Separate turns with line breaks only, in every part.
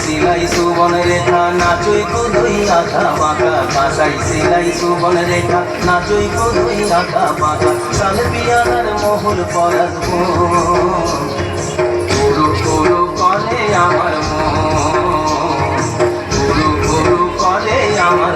সিলাই সুবন রেখা নাচই কুদই আঁকা বাঁকা কাঁসাই সিলাই সুবন রেখা নাচই কুদই আঁকা বাঁকা কাল বিয়ানার মহল পরাজ গুরু গুরু কলে আমার গুরু গুরু কলে আমার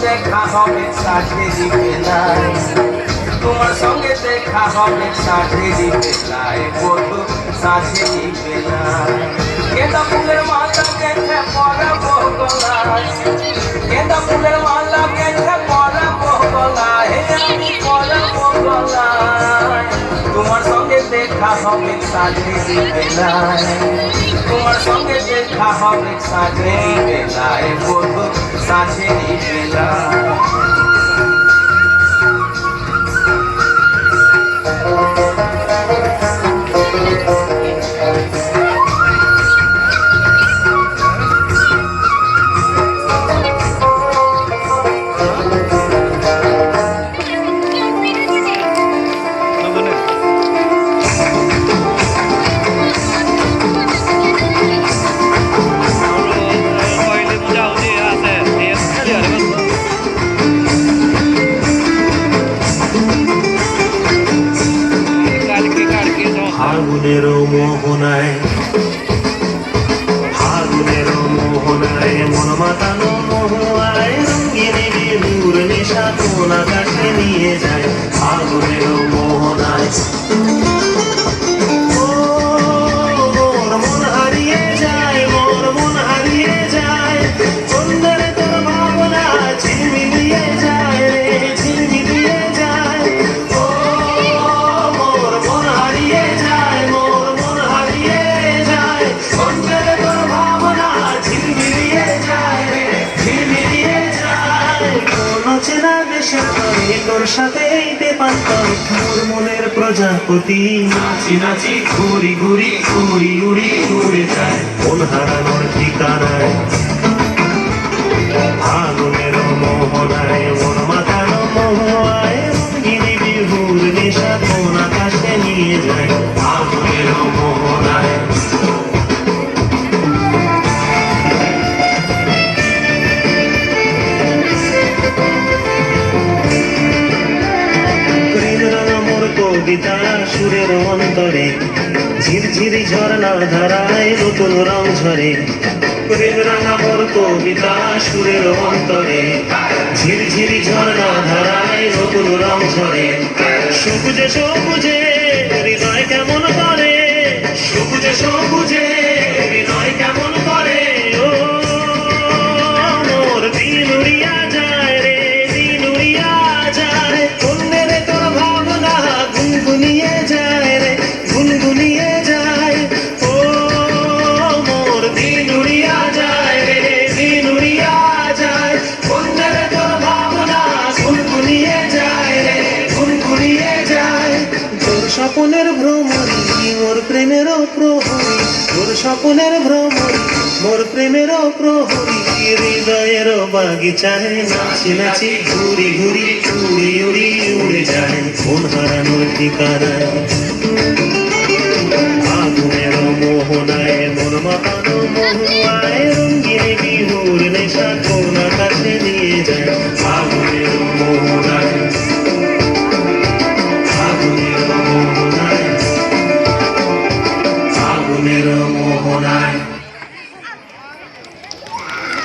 দেখা হবে সাথে বেলায় তোমার সঙ্গে দেখা হবে সাথে বেলায় বধু সাথে বেলায় গেঁদা ফুলের মালা গেঁথে পরাবো গলায় গেঁদা ফুলের মালা গেঁথে পরাবো গলায় আমি পরাবো গলায় তোমার সঙ্গে দেখা হবে সাথে বেলায় তোমার সঙ্গে দেখা হবে সাথে বেলায় বধু সাথে বেলায়
ফাগুনের মোহনায় মন মাতানো মোহায় রঙিনী বিহুর নেশা কোন আকাশে নিয়ে যায় ফাগুনের মোহনায় মোর মন হারিয়ে যায় সুন্দর তোর ভাবনা ঝিলমিলিয়ে যায় রে ঝিলমিলিয়ে যায় মোর মন হারিয়ে যায় সুন্দর তোর ভাবনা ঝিলমিলিয়ে যায় রে ঝিলমিলিয়ে যায় কোন চেনা দেশের তরে তোর সাথে দেবান্তর মোর মনের প্রজাপতি নাচি নাচি ঘুরি ঘুরি উড়ি উড়ি উড়ে যায় মন হারানোর ঠিকানায় ফাগুনের মোহনায় মন মাতানো মোহায় রঙিনী বিহুর নেশা কোন আকাশে নিয়ে যায় ফাগুনের মোহনায় কবিতা সুরের অন্তরে ঝিরঝিরি ঝর্ণা ধারায় নতুন রং ঝরে প্রেম রাঙা মোর কবিতা সুরের অন্তরে ঝিরঝিরি ঝর্ণা ধারায় নতুন রং ঝরে সবুজে সবুজে হৃদয় কেমন করে সবুজে সবুজে হৃদয় কেমন করে ও মোর দিন উড়িয়া যায় রে দিন উড়িয়া যায় অন্যের তোর ভাবনা গুনগুনিয়ে যায় রে গুনগুনিয়ে যায় ও মোর দিন উড়িয়া যায় রে দিন উড়িয়া যায় অন্যের তোর ভাবনা গুনগুনিয়ে যায় রে গুনগুনিয়ে যায় তোর স্বপ্নের ভ্রমরি মোর প্রেমের প্রহরী তোর স্বপ্নের ভ্রমরি মোর প্রেমের প্রহরী হৃদয়ের বাগিচায় নাচি নাচি ঘুরি ঘুরি উড়ি উড়ি উড়ে যায় মন হারানোর ঠিকানায় ফাগুনের মোহনায় মন মাতানো মোহায় রঙিনী বিহুর